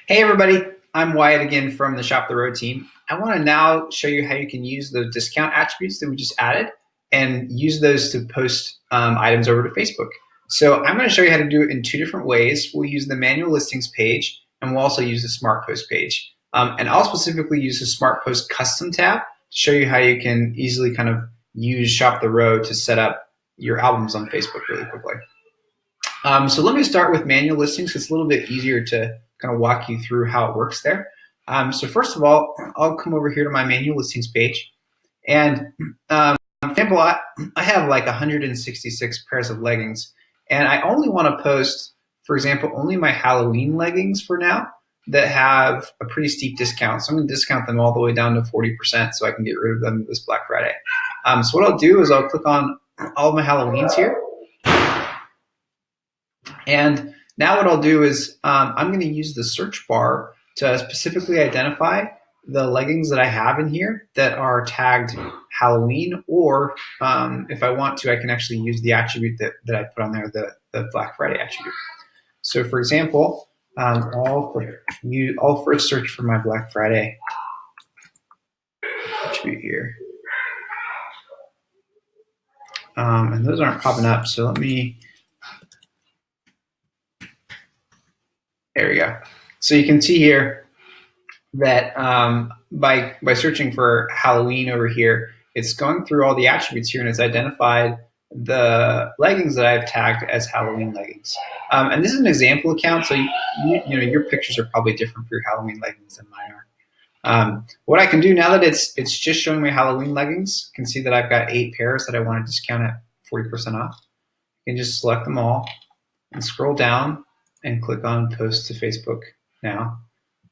Hey everybody, I'm Wyatt again from the ShopThe Roe team. I want to now show you how you can use the discount attributes that we just added and use those to post items over to Facebook. So I'm going to show you how to do it in two different ways. We'll use the manual listings page and we'll also use the smart post page. And I'll specifically use the smart post custom tab to show you how you can easily kind of use ShopThe Roe to set up your albums on Facebook really quickly. So let me start with manual listings. It's a little bit easier to kind of walk you through how it works there. So first of all, I'll come over here to my manual listings page. And for example, I have like 166 pairs of leggings. And I only want to post, for example, only my Halloween leggings for now that have a pretty steep discount. So I'm going to discount them all the way down to 40% so I can get rid of them this Black Friday. So what I'll do is I'll click on all of my Halloweens here. And now what I'll do is I'm going to use the search bar to specifically identify the leggings that I have in here that are tagged Halloween, or if I want to, I can actually use the attribute that I put on there, the Black Friday attribute. So for example, I'll first search for my Black Friday attribute here. And those aren't popping up, so let me... There we go. So you can see here that by searching for Halloween over here, it's going through all the attributes here and it's identified the leggings that I've tagged as Halloween leggings. And this is an example account, so you know your pictures are probably different for your Halloween leggings than mine are. What I can do now that it's just showing me Halloween leggings, you can see that I've got 8 pairs that I want to discount at 40% off. You can just select them all and scroll down and click on post to Facebook now.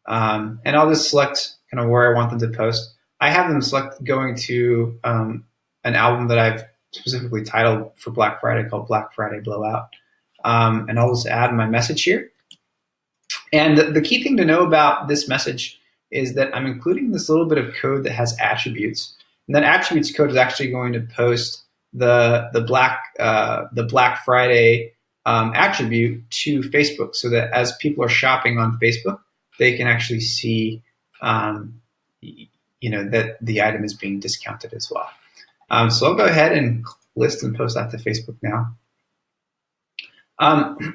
And I'll just select kind of where I want them to post. I have them select going to an album that I've specifically titled for Black Friday called Black Friday Blowout. And I'll just add my message here. And the key thing to know about this message is that I'm including this little bit of code that has attributes. And that attributes code is actually going to post the Black Friday attribute to Facebook, so that as people are shopping on Facebook, they can actually see, that the item is being discounted as well. So I'll go ahead and list and post that to Facebook now.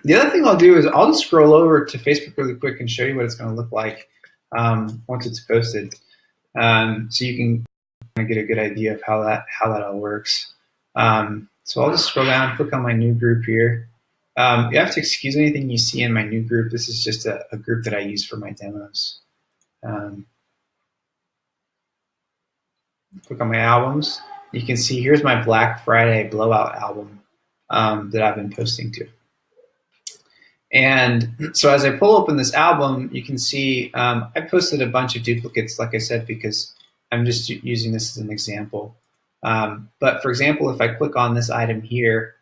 The other thing I'll do is I'll just scroll over to Facebook really quick and show you what it's going to look like once it's posted, so you can kind of get a good idea of how that all works. So I'll just scroll down, click on my new group here. You have to excuse anything you see in my new group. This is just a group that I use for my demos. Click on my albums. You can see here's my Black Friday Blowout album that I've been posting to. And so as I pull open this album, you can see I posted a bunch of duplicates, like I said, because I'm just using this as an example. But for example, if I click on this item here,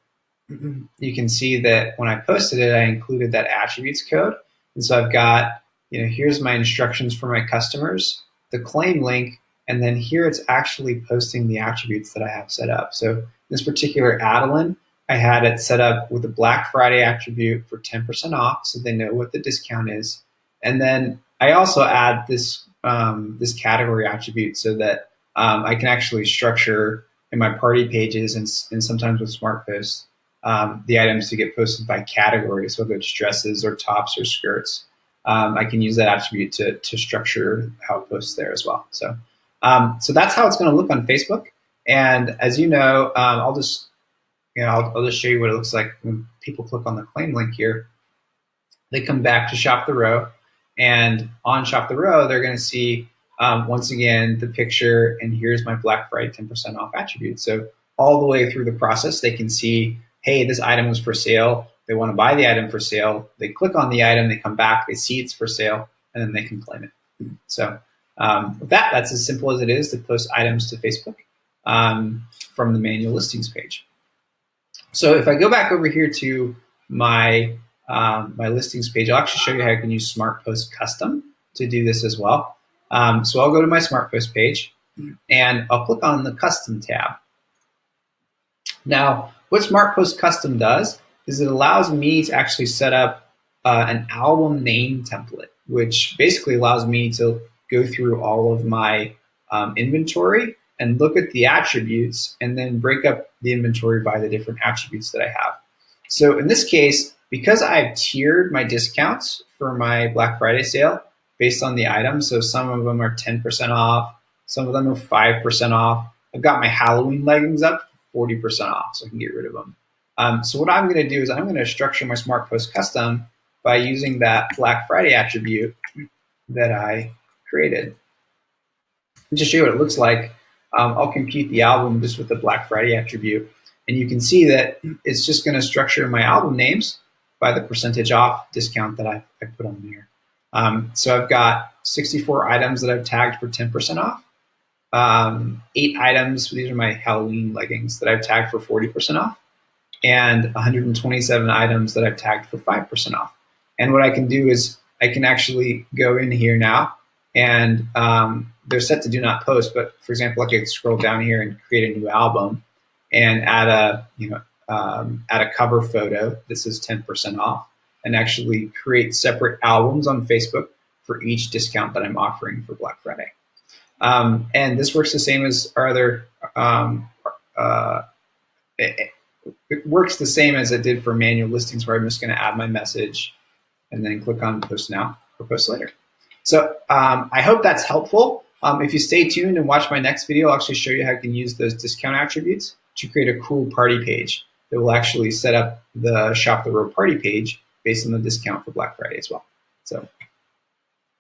you can see that when I posted it, I included that attributes code. And so I've got, here's my instructions for my customers, the claim link, and then here it's actually posting the attributes that I have set up. So this particular add-on, I had it set up with a Black Friday attribute for 10% off, so they know what the discount is. And then I also add this this category attribute so that I can actually structure in my party pages and sometimes with Smart Posts the items to get posted by category, so whether it's dresses or tops or skirts. I can use that attribute to structure how it posts there as well. So that's how it's going to look on Facebook. And as you know, I'll just show you what it looks like when people click on the claim link here. They come back to ShopThe Roe, and on ShopThe Roe, they're going to see once again the picture, and here's my Black Friday 10% off attribute. So all the way through the process, they can see, hey, this item is for sale. They want to buy the item for sale. They click on the item, they come back, they see it's for sale, and then they can claim it. So with that's as simple as it is to post items to Facebook from the manual listings page. So if I go back over here to my my listings page, I'll actually show you how you can use Smart Post Custom to do this as well. So I'll go to my Smart Post page, and I'll click on the Custom tab. Now, what Smart Post Custom does is it allows me to actually set up an album name template. which basically allows me to go through all of my inventory and look at the attributes and then break up the inventory by the different attributes that I have. So in this case, because I've tiered my discounts for my Black Friday sale based on the items, so some of them are 10% off, some of them are 5% off. I've got my Halloween leggings up 40% off, so I can get rid of them. So what I'm going to do is I'm going to structure my Smart Post custom by using that Black Friday attribute that I created. And to show you what it looks like, I'll compute the album just with the Black Friday attribute. And you can see that it's just going to structure my album names by the percentage off discount that I put on here. So I've got 64 items that I've tagged for 10% off. 8 items, these are my Halloween leggings, that I've tagged for 40% off. And 127 items that I've tagged for 5% off. And what I can do is I can actually go in here now, and they're set to do not post. But for example, I could scroll down here and create a new album and add a cover photo. This is 10% off, and actually create separate albums on Facebook for each discount that I'm offering for Black Friday. And this works the same as our other. It works the same as it did for manual listings, where I'm just going to add my message and then click on Post Now or Post Later. So I hope that's helpful. If you stay tuned and watch my next video, I'll actually show you how you can use those discount attributes to create a cool party page that will actually set up the Shop the Roe party page based on the discount for Black Friday as well. So